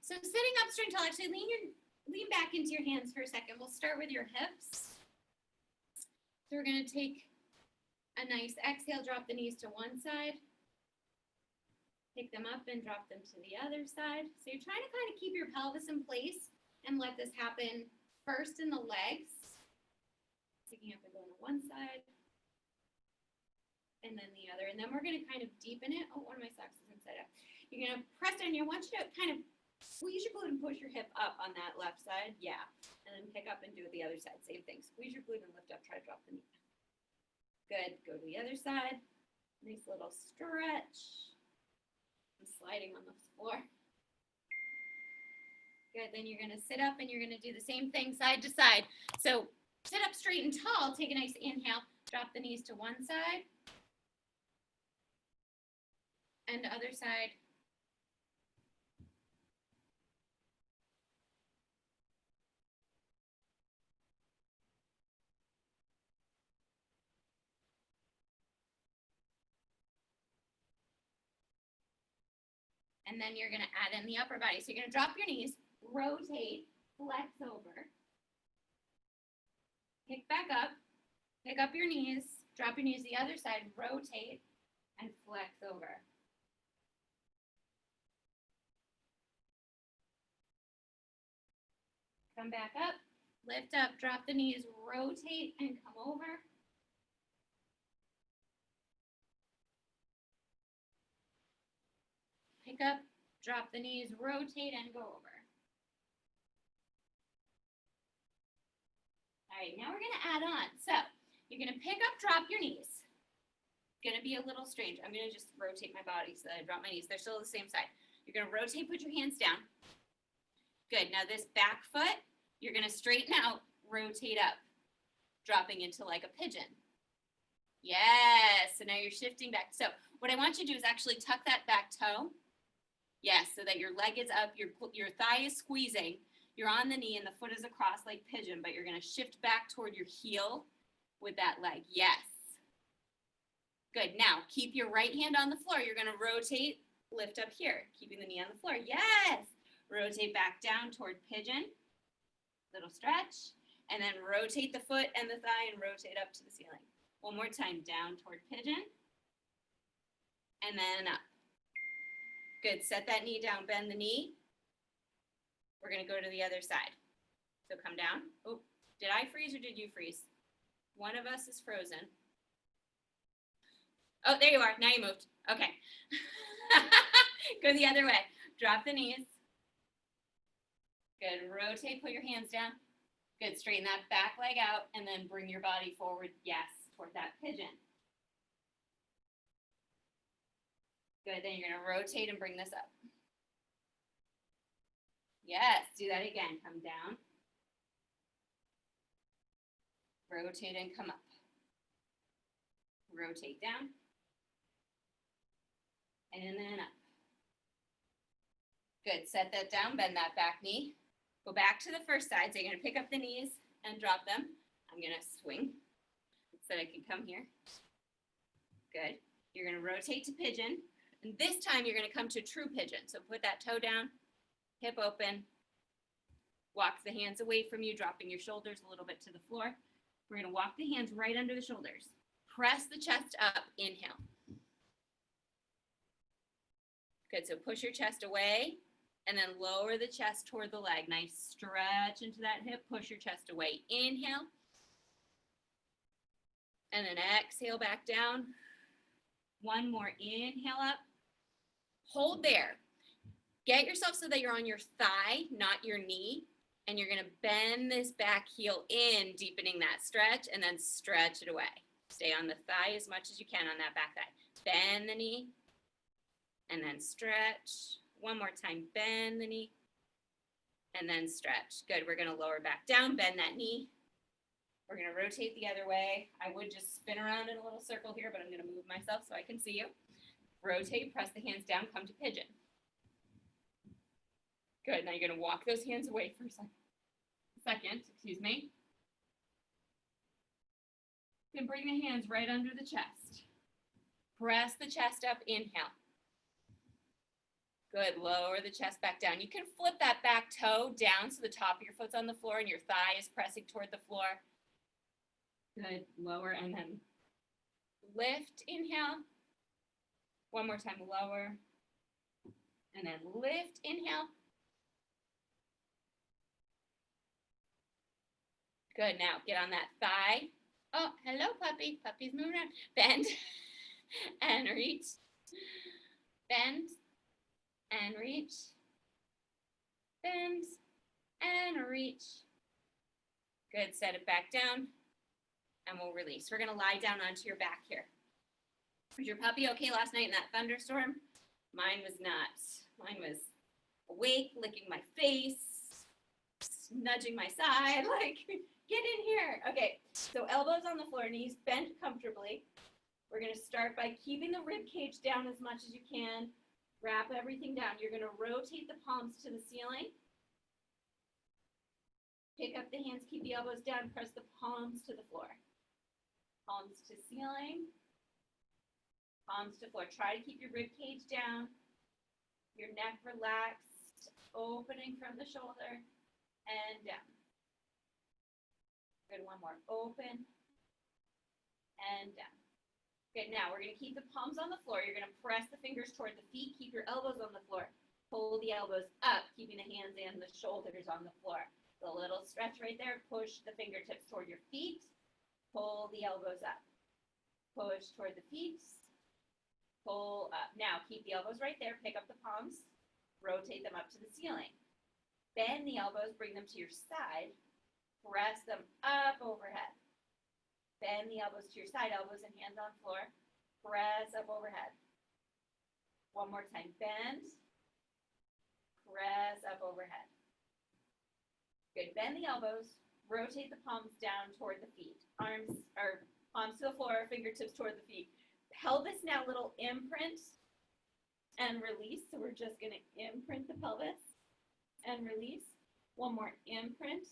So sitting up straight and tall, actually lean back into your hands for a second. We'll start with your hips. So we're going to take a nice exhale, drop the knees to one side. Pick them up and drop them to the other side. So you're trying to kind of keep your pelvis in place and let this happen first in the legs. Picking up and going to one side. And then the other. And then we're going to kind of deepen it. Oh, one of my socks is inside out. You're going to press down. I want you to kind of squeeze your glute and push your hip up on that left side. Yeah. And then pick up and do it the other side. Same thing. Squeeze your glute and lift up. Try to drop the knee. Good. Go to the other side. Nice little stretch. I'm sliding on the floor. Good. Then you're going to sit up and you're going to do the same thing side to side. So sit up straight and tall. Take a nice inhale. Drop the knees to one side. And the other side. And then you're going to add in the upper body. So you're going to drop your knees, rotate, flex over. Pick back up, pick up your knees, drop your knees the other side, rotate, and flex over. Come back up, lift up, drop the knees, rotate, and come over. Pick up, drop the knees, rotate, and go over. All right, now we're going to add on. So you're going to pick up, drop your knees. It's going to be a little strange. I'm going to just rotate my body so that I drop my knees. They're still the same side. You're going to rotate, put your hands down. Good. Now this back foot, you're going to straighten out, rotate up, dropping into like a pigeon. Yes. So now you're shifting back. So what I want you to do is actually tuck that back toe. Yes, so that your leg is up, your thigh is squeezing, you're on the knee and the foot is across like pigeon, but you're going to shift back toward your heel with that leg. Yes. Good. Now, keep your right hand on the floor. You're going to rotate, lift up here, keeping the knee on the floor. Yes. Rotate back down toward pigeon. Little stretch. And then rotate the foot and the thigh and rotate up to the ceiling. One more time, down toward pigeon. And then up. Good. Set that knee down, bend the knee. We're going to go to the other side. So come down. Oh, did I freeze or did you freeze? One of us is frozen. Oh, there you are. Now you moved. Okay. Go the other way. Drop the knees. Good. Rotate, put your hands down. Good. Straighten that back leg out and then bring your body forward. Yes, toward that pigeon. Good, then you're going to rotate and bring this up. Yes, do that again. Come down. Rotate and come up. Rotate down. And then up. Good, set that down, bend that back knee. Go back to the first side. So you're going to pick up the knees and drop them. I'm going to swing so that I can come here. Good. You're going to rotate to pigeon. And this time you're going to come to true pigeon. So put that toe down, hip open, walk the hands away from you, dropping your shoulders a little bit to the floor. We're going to walk the hands right under the shoulders. Press the chest up, inhale. Good, so push your chest away and then lower the chest toward the leg. Nice stretch into that hip, push your chest away. Inhale. And then exhale back down. One more inhale up. Hold there. Get yourself so that you're on your thigh, not your knee. And you're going to bend this back heel in, deepening that stretch, and then stretch it away. Stay on the thigh as much as you can on that back thigh. Bend the knee, and then stretch. One more time, bend the knee, and then stretch. Good, we're going to lower back down, bend that knee. We're going to rotate the other way. I would just spin around in a little circle here, but I'm going to move myself so I can see you. Rotate, press the hands down, come to pigeon. Good, now you're going to walk those hands away for a second. Then bring the hands right under the chest. Press the chest up, inhale. Good, lower the chest back down. You can flip that back toe down so the top of your foot's on the floor and your thigh is pressing toward the floor. Good, lower and then lift, inhale. One more time, lower. And then lift, inhale. Good, now get on that thigh. Oh, hello, puppy. Puppy's moving around. Bend and reach. Bend and reach. Bend and reach. Good, set it back down and we'll release. We're gonna lie down onto your back here. Was your puppy okay last night in that thunderstorm? Mine was not. Mine was awake, licking my face, nudging my side, like, get in here. Okay, so elbows on the floor, knees bent comfortably. We're gonna start by keeping the rib cage down as much as you can. Wrap everything down. You're gonna rotate the palms to the ceiling. Pick up the hands, keep the elbows down, press the palms to the floor. Palms to ceiling. Palms to floor. Try to keep your rib cage down. Your neck relaxed, opening from the shoulder and down. Good, one more. Open and down. Good, now we're gonna keep the palms on the floor. You're gonna press the fingers toward the feet. Keep your elbows on the floor. Pull the elbows up, keeping the hands and the shoulders on the floor. The little stretch right there. Push the fingertips toward your feet. Pull the elbows up. Push toward the feet. Pull up. Now keep the elbows right there. Pick up the palms. Rotate them up to the ceiling. Bend the elbows. Bring them to your side. Press them up overhead. Bend the elbows to your side. Elbows and hands on floor. Press up overhead. One more time. Bend. Press up overhead. Good. Bend the elbows. Rotate the palms down toward the feet. Arms or palms to the floor, fingertips toward the feet. Pelvis now little imprint and release. So we're just going to imprint the pelvis and release. One more imprint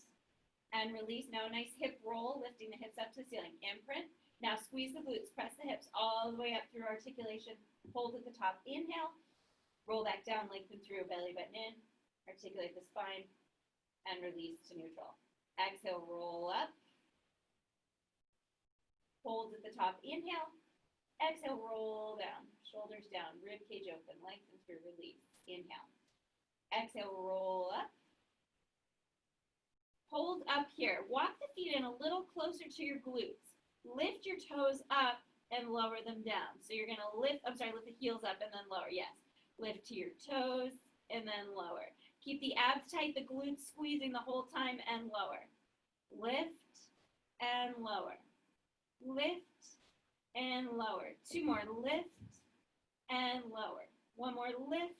and release. Now a nice hip roll, lifting the hips up to the ceiling. Imprint. Now squeeze the glutes. Press the hips all the way up through articulation. Hold at the top. Inhale. Roll back down, lengthen through, belly button in. Articulate the spine and release to neutral. Exhale, roll up. Hold at the top. Inhale. Exhale, roll down. Shoulders down. Rib cage open. Lengthen through. Release. Inhale. Exhale, roll up. Hold up here. Walk the feet in a little closer to your glutes. Lift your toes up and lower them down. So you're going to lift the heels up and then lower. Yes. Lift to your toes and then lower. Keep the abs tight, the glutes squeezing the whole time and lower. Lift and lower. Lift and lower. Two more. Lift and lower. One more. Lift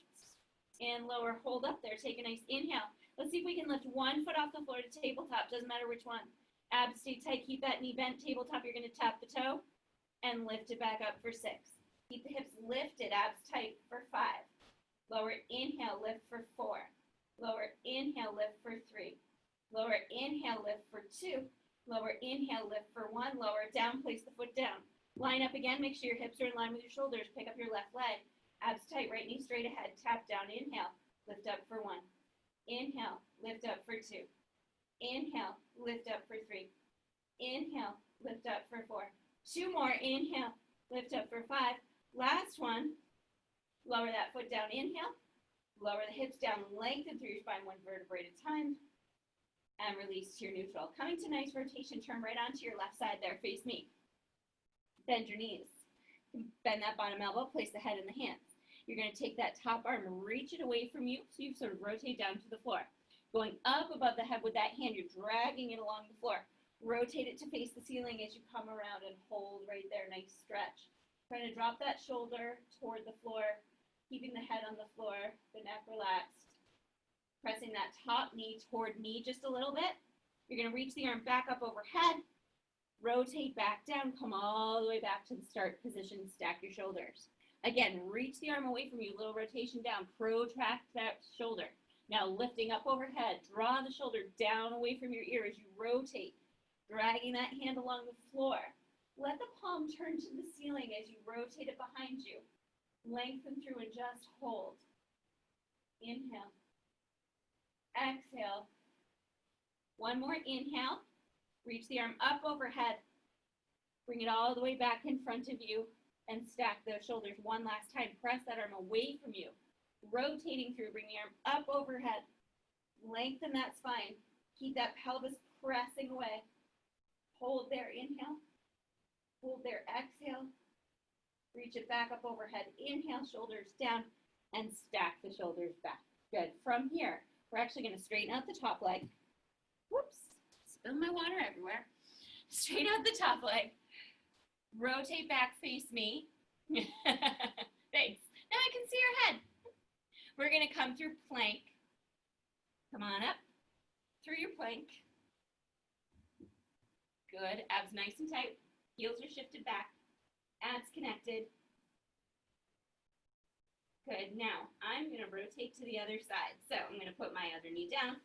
and lower. Hold up there. Take a nice inhale. Let's see if we can lift one foot off the floor to tabletop. Doesn't matter which one. Abs stay tight. Keep that knee bent. Tabletop, you're going to tap the toe and lift it back up for 6. Keep the hips lifted. Abs tight for 5. Lower inhale. Lift for 4. Lower inhale, lift for 3. Lower inhale, lift for 2. Lower inhale, lift for 1. Lower down, place the foot down. Line up again, make sure your hips are in line with your shoulders. Pick up your left leg. Abs tight, right knee straight ahead. Tap down, inhale, lift up for 1. Inhale, lift up for 2. Inhale, lift up for 3. Inhale, lift up for 4. 2 more, inhale, lift up for 5. Last one, lower that foot down, inhale. Lower the hips down, lengthen through your spine 1 vertebrae at a time, and release to your neutral. Coming to nice rotation, turn right onto your left side there, face me. Bend your knees. Bend that bottom elbow, place the head in the hands. You're going to take that top arm, reach it away from you, so you sort of rotate down to the floor. Going up above the head with that hand, you're dragging it along the floor. Rotate it to face the ceiling as you come around and hold right there, nice stretch. Trying to drop that shoulder toward the floor. Keeping the head on the floor, the neck relaxed. Pressing that top knee toward knee just a little bit. You're going to reach the arm back up overhead. Rotate back down. Come all the way back to the start position. Stack your shoulders. Again, reach the arm away from you. Little rotation down. Protract that shoulder. Now lifting up overhead. Draw the shoulder down away from your ear as you rotate. Dragging that hand along the floor. Let the palm turn to the ceiling as you rotate it behind you. Lengthen through and just hold. Inhale. Exhale. One more inhale. Reach the arm up overhead. Bring it all the way back in front of you and stack those shoulders one last time. Press that arm away from you. Rotating through, bring the arm up overhead. Lengthen that spine. Keep that pelvis pressing away. Hold there, inhale. Hold there, exhale. Reach it back up overhead. Inhale, shoulders down, and stack the shoulders back. Good. From here, we're actually going to straighten out the top leg. Whoops, spilled my water everywhere. Straighten out the top leg. Rotate back, face me. Thanks. Now I can see your head. We're going to come through plank. Come on up through your plank. Good. Abs nice and tight. Heels are shifted back. Abs connected. Good. Now, I'm going to rotate to the other side. So I'm going to put my other knee down.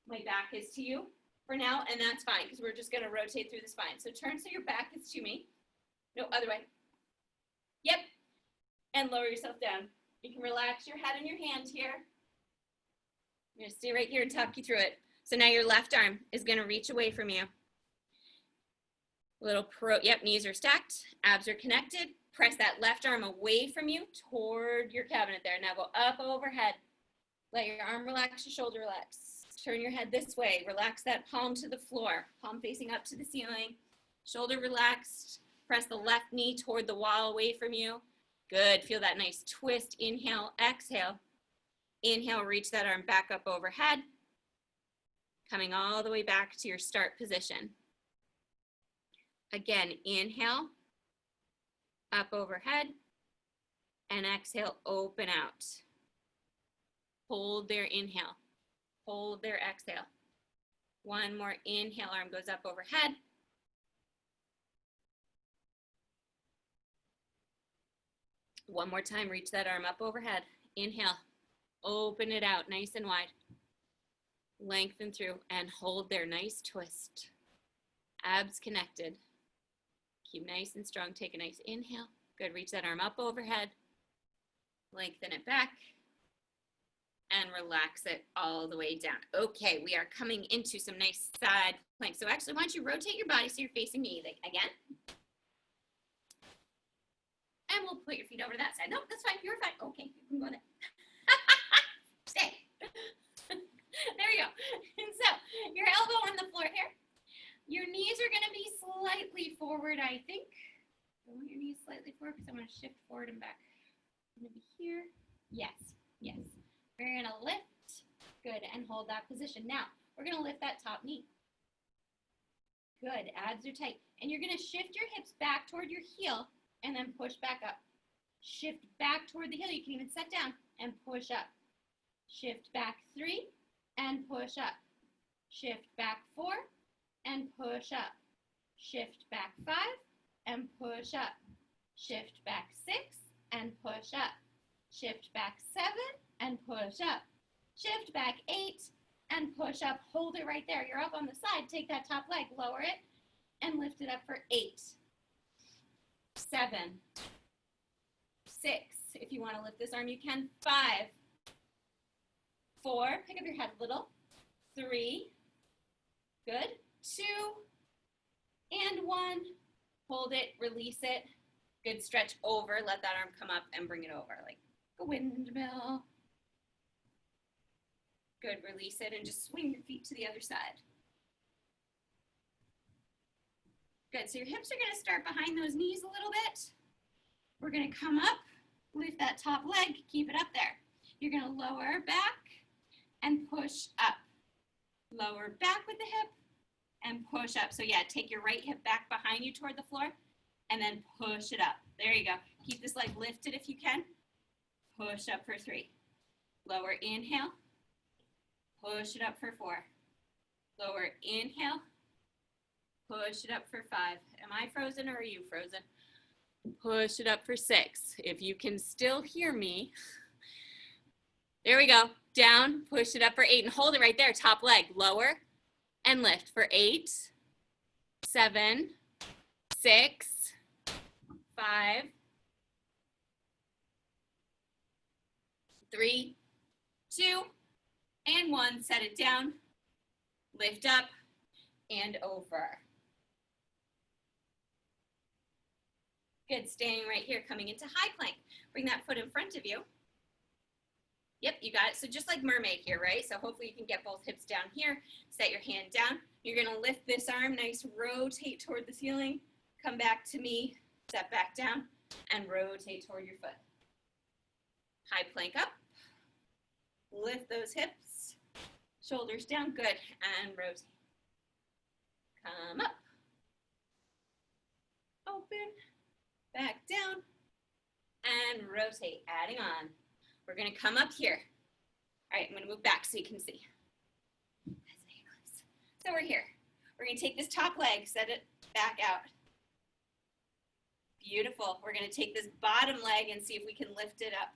My back is to you for now, and that's fine because we're just going to rotate through the spine. So turn so your back is to me. No, other way. Yep. And lower yourself down. You can relax your head and your hand here. I'm going to stay right here and talk you through it. So now your left arm is going to reach away from you. Yep, knees are stacked, abs are connected. Press that left arm away from you toward your cabinet there. Now go up overhead. Let your arm relax, your shoulder relax. Turn your head this way. Relax that palm to the floor. Palm facing up to the ceiling. Shoulder relaxed. Press the left knee toward the wall away from you. Good. Feel that nice twist. Inhale, exhale. Inhale, reach that arm back up overhead. Coming all the way back to your start position. Again, inhale, up overhead, and exhale, open out. Hold there, inhale. Hold there, exhale. One more inhale, arm goes up overhead. One more time, reach that arm up overhead. Inhale, open it out nice and wide. Lengthen through and hold there, nice twist. Abs connected. Keep nice and strong. Take a nice inhale. Good. Reach that arm up overhead. Lengthen it back. And relax it all the way down. Okay, we are coming into some nice side planks. So actually, why don't you rotate your body so you're facing me again. And we'll put your feet over to that side. No, that's fine. You're fine. Okay, you can go there. Stay. There we go. And so, your elbow on the floor here. Your knees are going to be slightly forward, I think. I want your knees slightly forward because I want to shift forward and back. I'm going to be here. Yes, yes. We're going to lift. Good, and hold that position. Now, we're going to lift that top knee. Good, abs are tight. And you're going to shift your hips back toward your heel and then push back up. Shift back toward the heel. You can even set down and push up. Shift back 3 and push up. Shift back 4. And push up. Shift back 5 and push up. Shift back 6 and push up. Shift back 7 and push up. Shift back 8 and push up. Hold it right there. You're up on the side. Take that top leg, lower it, and lift it up for 8, 7, 6. If you want to lift this arm, you can. 5, 4. Pick up your head a little. 3. Good. 2 and 1. Hold it, release it. Good, stretch over. Let that arm come up and bring it over like a windmill. Good, release it and just swing your feet to the other side. Good, so your hips are going to start behind those knees a little bit. We're going to come up, lift that top leg, keep it up there. You're going to lower back and push up. Lower back with the hip. And push up. So yeah, take your right hip back behind you toward the floor and then push it up. There you go. Keep this leg lifted if you can. Push up for 3. Lower inhale. Push it up for 4. Lower inhale. Push it up for 5. Am I frozen or are you frozen? Push it up for 6. If you can still hear me. There we go. Down, push it up for 8 and hold it right there. Top leg, lower. And lift for 8, 7, 6, 5, 3, 2, and 1. Set it down, lift up, and over. Good, staying right here, coming into high plank. Bring that foot in front of you. Yep, you got it. So just like mermaid here, right? So hopefully you can get both hips down here. Set your hand down. You're gonna lift this arm, nice, rotate toward the ceiling. Come back to me, step back down, and rotate toward your foot. High plank up. Lift those hips, shoulders down, good, and rotate. Come up. Open, back down, and rotate, adding on. We're gonna come up here. All right, I'm gonna move back so you can see. So we're here. We're gonna take this top leg, set it back out. Beautiful. We're gonna take this bottom leg and see if we can lift it up.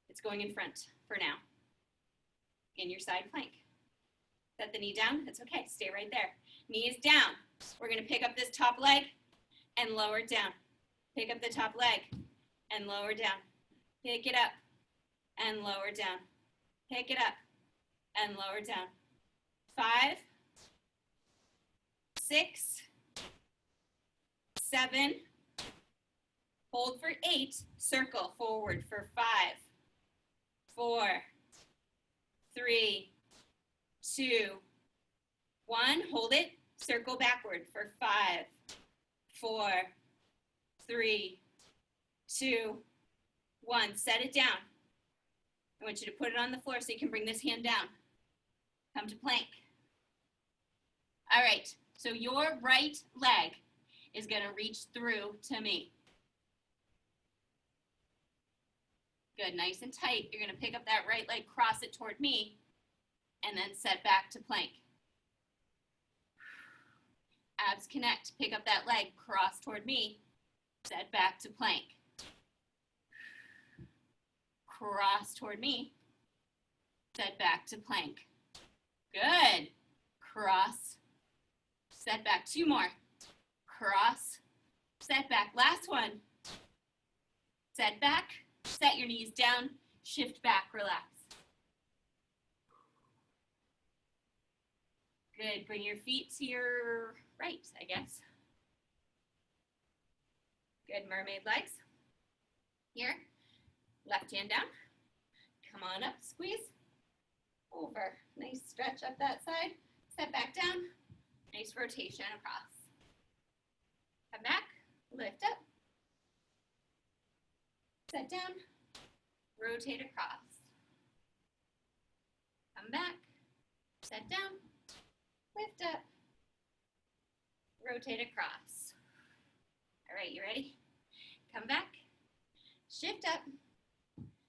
It's going in front for now. In your side plank. Set the knee down, that's okay, stay right there. Knee is down. We're gonna pick up this top leg and lower it down. Pick up the top leg and lower down. Pick it up and lower down. Pick it up and lower down. 5, 6, 7, hold for 8, circle forward for 5, 4, 3, 2, 1, hold it, circle backward for 5, 4, 3, 2, 1, set it down. I want you to put it on the floor so you can bring this hand down. Come to plank. All right, so your right leg is gonna reach through to me. Good, nice and tight. You're gonna pick up that right leg, cross it toward me, and then set back to plank. Abs connect, pick up that leg, cross toward me, set back to plank. Cross toward me, set back to plank. Good. Cross, set back, 2 more. Cross, set back, last one. Set back, set your knees down, shift back, relax. Good, bring your feet to your right, I guess. Good, mermaid legs. Here, left hand down. Come on up, squeeze. Over, nice stretch up that side. Set back down, nice rotation across. Come back, lift up. Set down, rotate across. Come back, set down, lift up, rotate across. All right, you ready? Come back, shift up.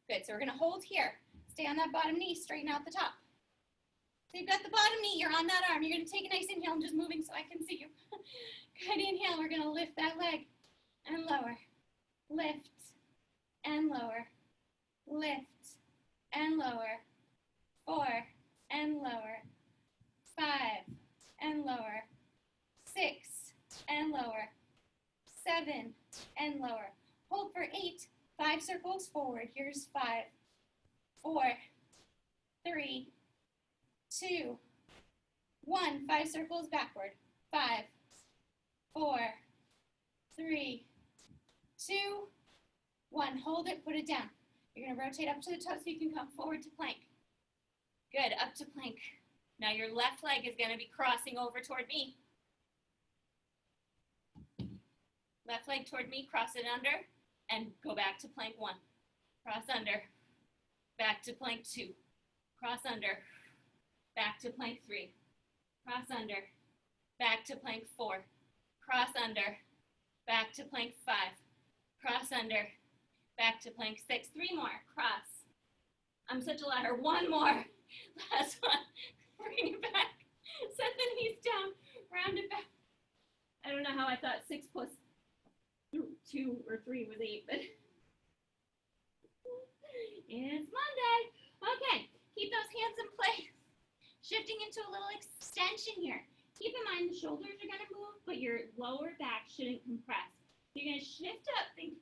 Good, so we're gonna hold here. Stay on that bottom knee, straighten out the top. So you've got the bottom knee, you're on that arm. You're gonna take a nice inhale, I'm just moving so I can see you. Good inhale, we're gonna lift that leg and lower. Lift and lower. Lift and lower. 4 and lower. 5 and lower. 6 and lower. 7 and lower. Hold for 8. 5 circles forward. Here's 5, 4, 3, 2, 1. 5 circles backward. 5, 4, 3, 2, 1. Hold it, put it down. You're gonna rotate up to the toe so you can come forward to plank. Good, up to plank. Now your left leg is gonna be crossing over toward me. Left leg toward me, cross it under, and go back to plank 1. Cross under, back to plank 2. Cross under, back to plank 3. Cross under, back to plank 4. Cross under, back to plank 5. Cross under, back to plank 6. 3 more, cross. I'm such a ladder. 1 more. Last one. Bring it back. Set the knees down. Round it back. I don't know how I thought 6 plus 2 or 3 was 8, but it's Monday. Okay, keep those hands in place. Shifting into a little extension here. Keep in mind the shoulders are going to move, but your lower back shouldn't compress. So you're going to shift up. Think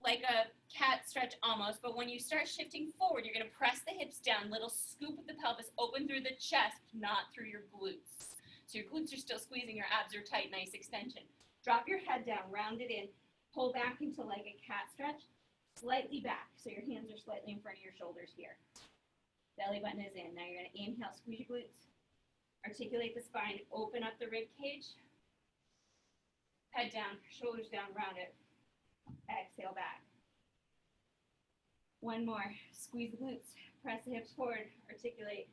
like a cat stretch almost, but when you start shifting forward, you're gonna press the hips down, little scoop of the pelvis, open through the chest, not through your glutes. So your glutes are still squeezing, your abs are tight, nice extension. Drop your head down, round it in, pull back into like a cat stretch, slightly back, so your hands are slightly in front of your shoulders here. Belly button is in. Now you're gonna inhale, squeeze your glutes, articulate the spine, open up the rib cage, head down, shoulders down, round it. Exhale back. One more. Squeeze the glutes. Press the hips forward. Articulate.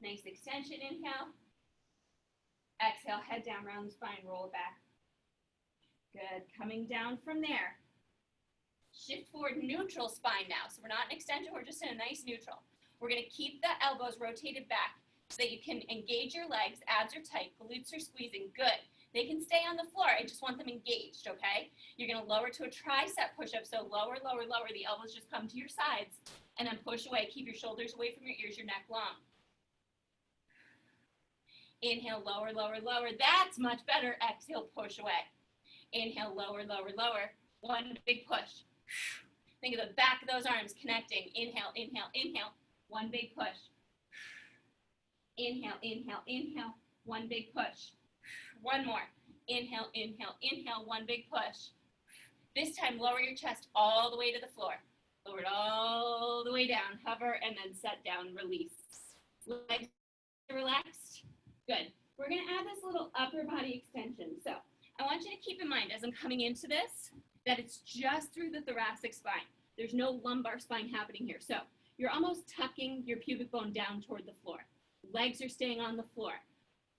Nice extension. Inhale. Exhale. Head down. Round the spine. Roll it back. Good. Coming down from there. Shift forward. Neutral spine now. So we're not in extension. We're just in a nice neutral. We're going to keep the elbows rotated back so that you can engage your legs. Abs are tight. Glutes are squeezing. Good. They can stay on the floor. I just want them engaged, okay? You're gonna lower to a tricep push-up. So lower, lower, lower. The elbows just come to your sides. And then push away. Keep your shoulders away from your ears, your neck long. Inhale, lower, lower, lower. That's much better. Exhale, push away. Inhale, lower, lower, lower. One big push. Think of the back of those arms connecting. Inhale, inhale, inhale. One big push. Inhale, inhale, inhale. One big push. One more. Inhale, inhale, inhale. One big push. This time, lower your chest all the way to the floor. Lower it all the way down. Hover and then set down. Release. Legs relaxed. Good. We're going to add this little upper body extension. So I want you to keep in mind as I'm coming into this that it's just through the thoracic spine. There's no lumbar spine happening here. So you're almost tucking your pubic bone down toward the floor. Legs are staying on the floor.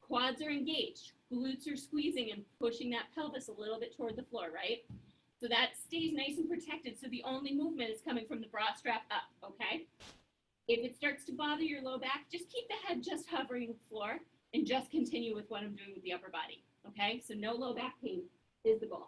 Quads are engaged. Glutes are squeezing and pushing that pelvis a little bit toward the floor, right? So that stays nice and protected. So the only movement is coming from the bra strap up, okay? If it starts to bother your low back, just keep the head just hovering the floor and just continue with what I'm doing with the upper body, okay? So no low back pain is the goal.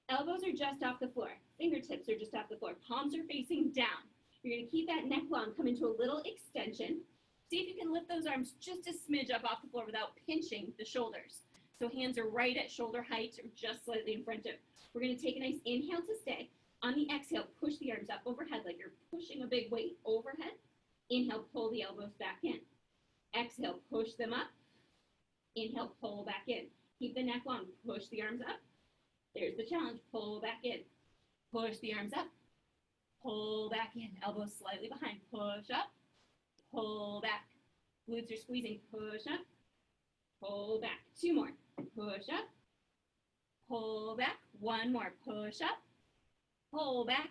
Elbows are just off the floor. Fingertips are just off the floor. Palms are facing down. You're gonna keep that neck long, come into a little extension. See if you can lift those arms just a smidge up off the floor without pinching the shoulders. So hands are right at shoulder height or just slightly in front of. We're going to take a nice inhale to stay. On the exhale, push the arms up overhead like you're pushing a big weight overhead. Inhale, pull the elbows back in. Exhale, push them up. Inhale, pull back in. Keep the neck long. Push the arms up. There's the challenge. Pull back in. Push the arms up. Pull back in. Elbows slightly behind. Push up. Pull back. Glutes are squeezing. Push up. Pull back. Two more. Push up. Pull back. One more. Push up. Pull back.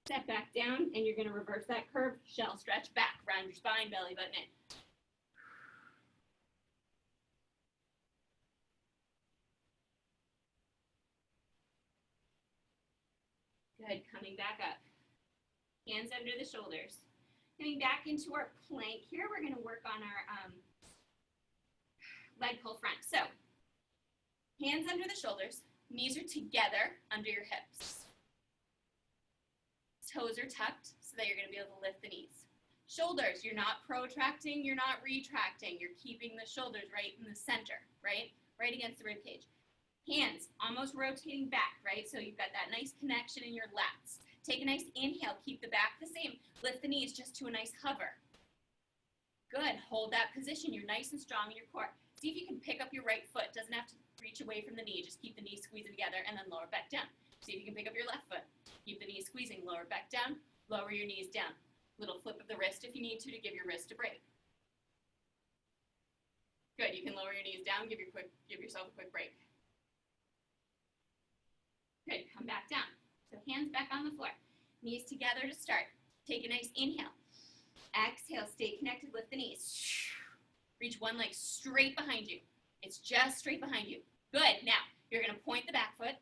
Step back down, and you're going to reverse that curve. Shell stretch back. Round your spine, belly button in. Good. Coming back up. Hands under the shoulders. Coming back into our plank here, we're going to work on our leg pull front. So, hands under the shoulders, knees are together under your hips. Toes are tucked so that you're going to be able to lift the knees. Shoulders, you're not protracting, you're not retracting. You're keeping the shoulders right in the center, right? Right against the rib cage. Hands almost rotating back, right? So you've got that nice connection in your lats. Take a nice inhale, keep the back the same. Lift the knees just to a nice hover. Good, hold that position. You're nice and strong in your core. See if you can pick up your right foot. Doesn't have to reach away from the knee. Just keep the knees squeezing together and then lower back down. See if you can pick up your left foot. Keep the knees squeezing, lower back down, lower your knees down. Little flip of the wrist if you need to give your wrist a break. Good, you can lower your knees down, give yourself a quick break. Good, come back down. So hands back on the floor. Knees together to start. Take a nice inhale. Exhale, stay connected, lift the knees. Reach one leg straight behind you. It's just straight behind you. Good, now you're gonna point the back foot,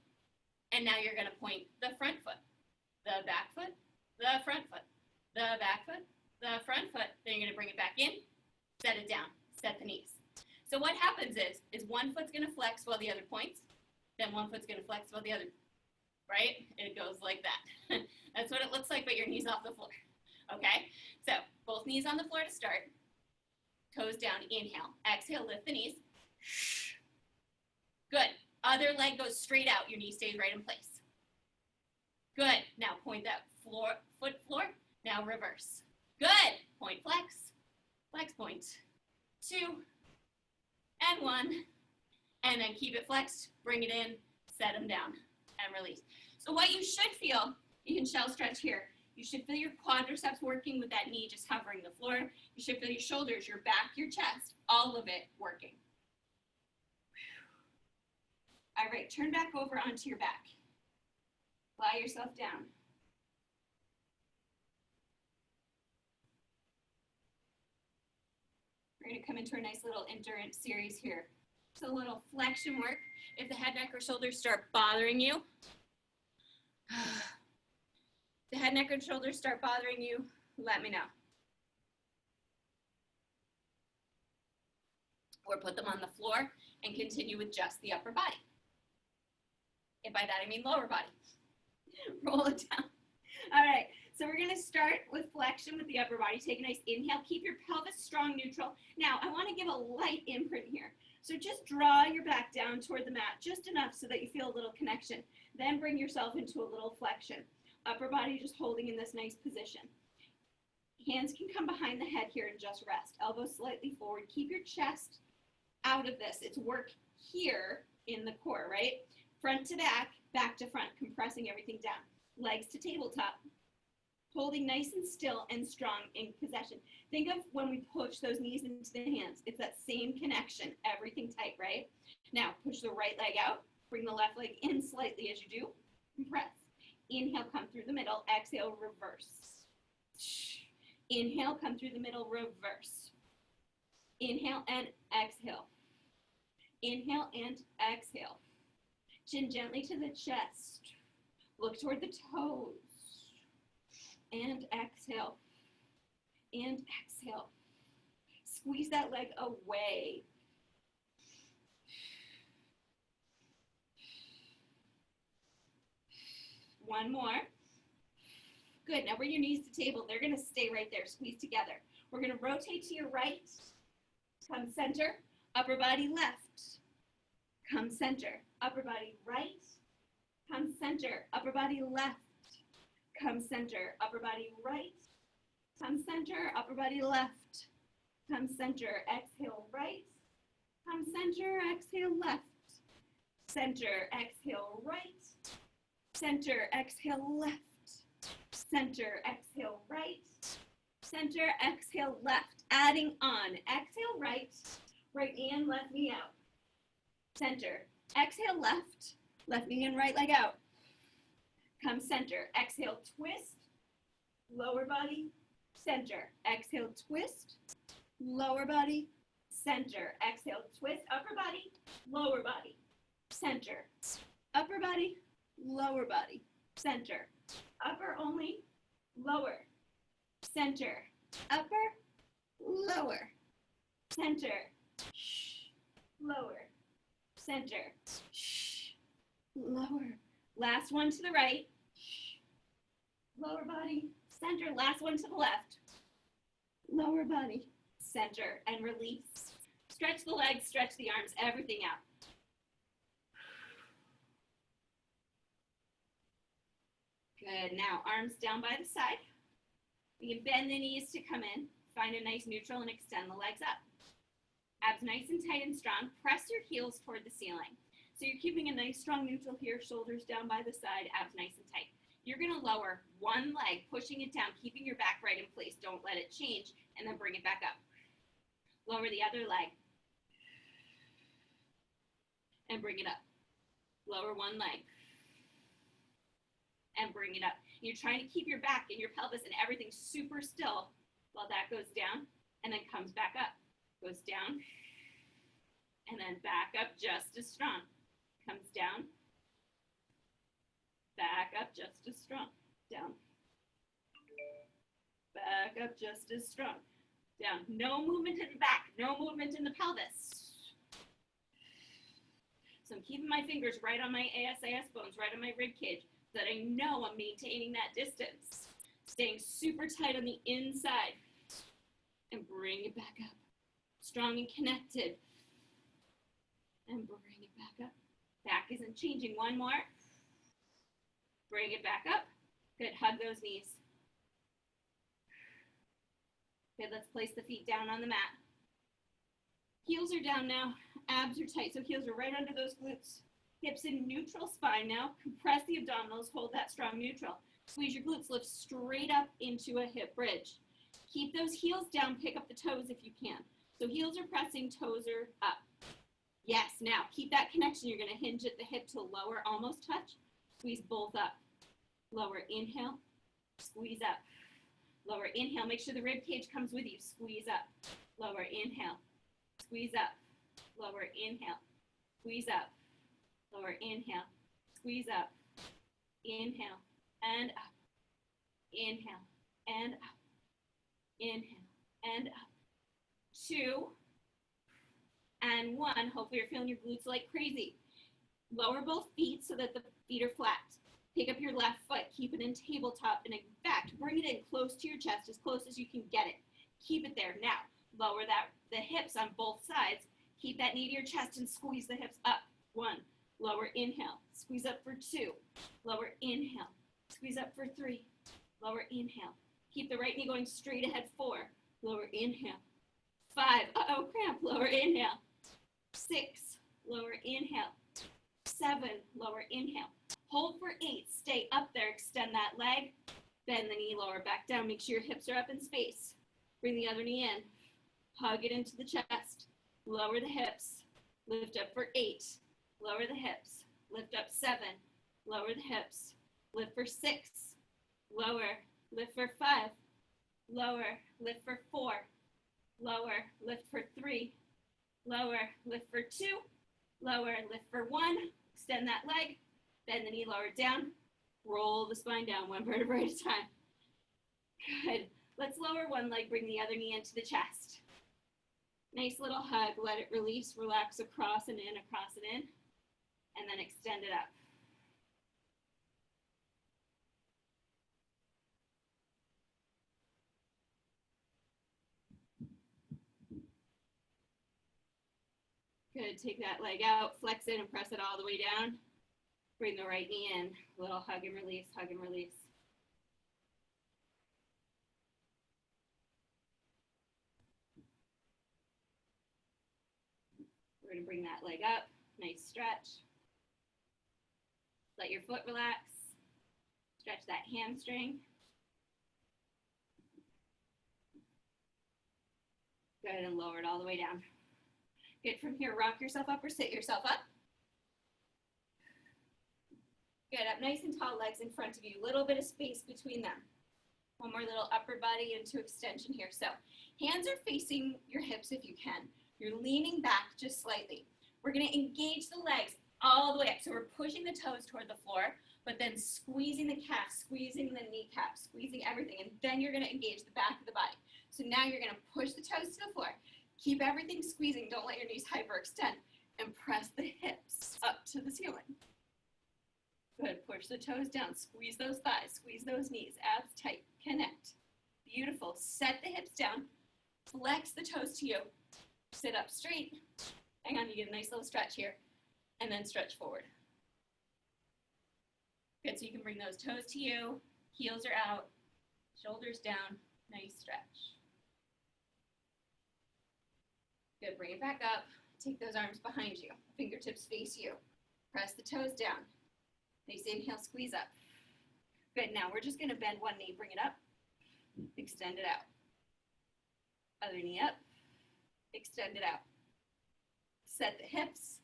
and now you're gonna point the front foot. The back foot, the front foot, the back foot, the front foot. Then you're gonna bring it back in, set it down, set the knees. So what happens is one foot's gonna flex while the other points, then one foot's gonna flex while the other, right? It goes like that. That's what it looks like, but your knees off the floor. Okay? So both knees on the floor to start. Toes down, inhale. Exhale, lift the knees. Good. Other leg goes straight out. Your knee stays right in place. Good. Now point that foot floor. Now reverse. Good. Point flex. Flex point. 2 and 1. And then keep it flexed. Bring it in. Set them down and release. So what you should feel, you can shell stretch here. You should feel your quadriceps working with that knee just hovering the floor. You should feel your shoulders, your back, your chest, all of it working. All right, turn back over onto your back. Lie yourself down. We're going to come into a nice little endurance series here. So a little flexion work. If the head, neck, or shoulders start bothering you, the head, neck, and shoulders start bothering you, let me know. Or put them on the floor and continue with just the upper body. And by that I mean lower body. Roll it down. All right, so we're gonna start with flexion with the upper body. Take a nice inhale, keep your pelvis strong, neutral. Now, I wanna give a light imprint here. So just draw your back down toward the mat, just enough so that you feel a little connection. Then bring yourself into a little flexion. Upper body just holding in this nice position. Hands can come behind the head here and just rest. Elbows slightly forward. Keep your chest out of this. It's work here in the core, right? Front to back, back to front, compressing everything down. Legs to tabletop. Holding nice and still and strong in possession. Think of when we push those knees into the hands. It's that same connection, everything tight, right? Now, push the right leg out. Bring the left leg in slightly as you do. Compress. Inhale, come through the middle. Exhale, reverse. Inhale, come through the middle, reverse. Inhale and exhale. Inhale and exhale. Chin gently to the chest. Look toward the toes. And exhale. And exhale. Squeeze that leg away. One more. Good. Now bring your knees to table. They're going to stay right there. Squeeze together. We're going to rotate to your right. Come center. Upper body left. Come center. Upper body right. Come center. Upper body left. Come center. Upper body right. Come center. Upper body left. Come center. Exhale right. Come center. Exhale left. Center. Exhale right. Center. Exhale left. Center. Exhale right. Center. Exhale left. Adding on. Exhale right. Right knee in, left knee out. Center. Exhale left. Left knee in, right leg out. Come center. Exhale, twist. Lower body. Center. Exhale, twist. Lower body. Center. Exhale, twist. Upper body. Lower body. Center. Upper body. Lower body. Center. Upper only. Lower. Center. Upper. Lower. Center. Lower. Center. Lower. Last one to the right. Lower body. Center. Last one to the left. Lower body. Center. And release. Stretch the legs, stretch the arms, everything out. Good. Now, arms down by the side. You can bend the knees to come in. Find a nice neutral and extend the legs up. Abs nice and tight and strong. Press your heels toward the ceiling. So you're keeping a nice strong neutral here, shoulders down by the side, abs nice and tight. You're gonna lower one leg, pushing it down, keeping your back right in place. Don't let it change, and then bring it back up. Lower the other leg. And bring it up. Lower one leg. And bring it up. You're trying to keep your back and your pelvis and everything super still while that goes down and then comes back up. Goes down and then back up just as strong. Comes down, back up just as strong. Down, back up just as strong. Down. No movement in the back, no movement in the pelvis. So I'm keeping my fingers right on my ASIS bones, right on my rib cage, so that I know I'm maintaining that distance. Staying super tight on the inside. And bring it back up. Strong and connected. And bring it back up. Back isn't changing. One more. Bring it back up. Good, hug those knees. Good, let's place the feet down on the mat. Heels are down now, abs are tight, so heels are right under those glutes. Hips in neutral spine now. Compress the abdominals, hold that strong neutral. Squeeze your glutes, lift straight up into a hip bridge. Keep those heels down, pick up the toes if you can. So heels are pressing, toes are up. Yes, now keep that connection. You're gonna hinge at the hip to lower, almost touch. Squeeze both up. Lower, inhale, squeeze up. Lower, inhale, make sure the rib cage comes with you. Squeeze up. Lower, inhale, squeeze up. Lower, inhale, squeeze up. Lower, inhale, squeeze up. Inhale, and up. Inhale, and up. Inhale, and up. 2, and 1. Hopefully you're feeling your glutes like crazy. Lower both feet so that the feet are flat. Pick up your left foot, keep it in tabletop, and in fact, bring it in close to your chest, as close as you can get it. Keep it there. Now, lower the hips on both sides. Keep that knee to your chest and squeeze the hips up. 1, lower, inhale, squeeze up for 2. Lower, inhale, squeeze up for 3. Lower, inhale. Keep the right knee going straight ahead. 4, lower, inhale. 5, uh-oh, cramp, lower, inhale. 6, lower, inhale. 7, lower, inhale. Hold for 8, stay up there, extend that leg, bend the knee, lower back down, make sure your hips are up in space. Bring the other knee in, hug it into the chest, lower the hips, lift up for 8, lower the hips, lift up 7, lower the hips, lift for 6, lower, lift for 5, lower, lift for 4, lower, lift for 3, lower, lift for 2, lower, lift for 1, extend that leg, bend the knee, lower it down, roll the spine down, 1 vertebra at a time. Good. Let's lower one leg, bring the other knee into the chest. Nice little hug, let it release, relax across and in, and then extend it up. Good, take that leg out, flex it and press it all the way down. Bring the right knee in, a little hug and release, hug and release. We're gonna bring that leg up, nice stretch. Let your foot relax, stretch that hamstring. Good, and lower it all the way down. Good, from here, rock yourself up or sit yourself up. Good, up nice and tall, legs in front of you. Little bit of space between them. One more little upper body into extension here. So hands are facing your hips if you can. You're leaning back just slightly. We're gonna engage the legs all the way up. So we're pushing the toes toward the floor, but then squeezing the calf, squeezing the kneecap, squeezing everything. And then you're gonna engage the back of the body. So now you're gonna push the toes to the floor. Keep everything squeezing. Don't let your knees hyperextend. And press the hips up to the ceiling. Good, push the toes down, squeeze those thighs, squeeze those knees, abs tight, connect. Beautiful, set the hips down, flex the toes to you, sit up straight. Hang on, you get a nice little stretch here, and then stretch forward. Good, so you can bring those toes to you, heels are out, shoulders down, nice stretch. Good, bring it back up, take those arms behind you, fingertips face you, press the toes down. Nice inhale, squeeze up. Good, now we're just gonna bend one knee, bring it up, extend it out. Other knee up, extend it out. Set the hips,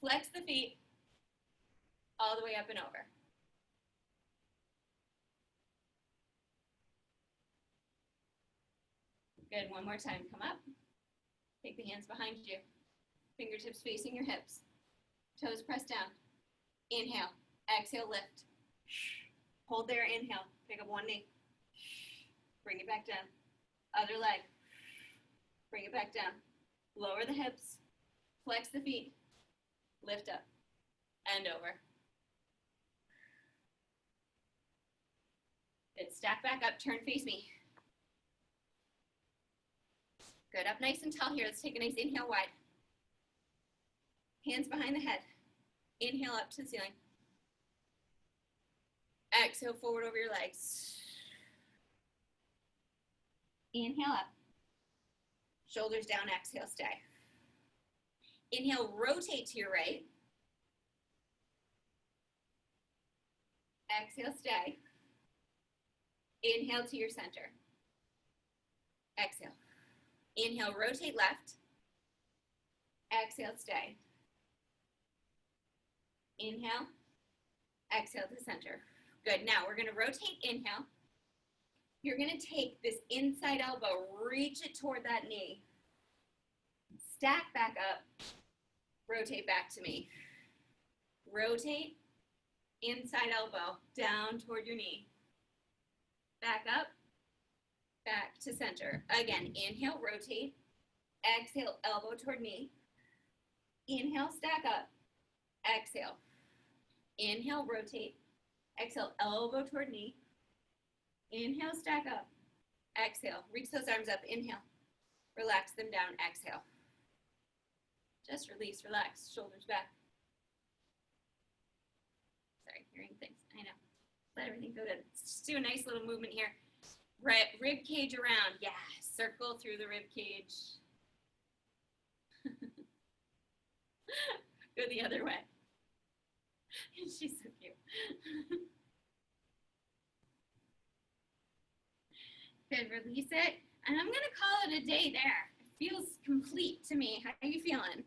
flex the feet, all the way up and over. Good, one more time, come up. Take the hands behind you. Fingertips facing your hips. Toes pressed down. Inhale. Exhale, lift. Hold there, inhale. Pick up one knee. Bring it back down. Other leg. Bring it back down. Lower the hips. Flex the feet. Lift up. And over. Good. Stack back up. Turn, face me. Good. Up nice and tall here. Let's take a nice inhale wide. Hands behind the head. Inhale up to the ceiling. Exhale, forward over your legs. Inhale up. Shoulders down, exhale, stay. Inhale, rotate to your right. Exhale, stay. Inhale to your center. Exhale. Inhale, rotate left. Exhale, stay. Inhale. Exhale to center. Good. Now we're going to rotate. Inhale. You're going to take this inside elbow, reach it toward that knee. Stack back up. Rotate back to me. Rotate. Inside elbow down toward your knee. Back up. Back to center. Again, inhale, rotate. Exhale, elbow toward knee. Inhale, stack up. Exhale. Inhale, rotate. Exhale, elbow toward knee. Inhale, stack up. Exhale, reach those arms up. Inhale, relax them down. Exhale. Just release, relax, shoulders back. Sorry, hearing things, I know. Let everything go good. Just do a nice little movement here. Right, rib cage around. Yeah, circle through the rib cage. Go the other way. She's so cute. Good, release it. And I'm gonna call it a day there. It feels complete to me. How are you feeling?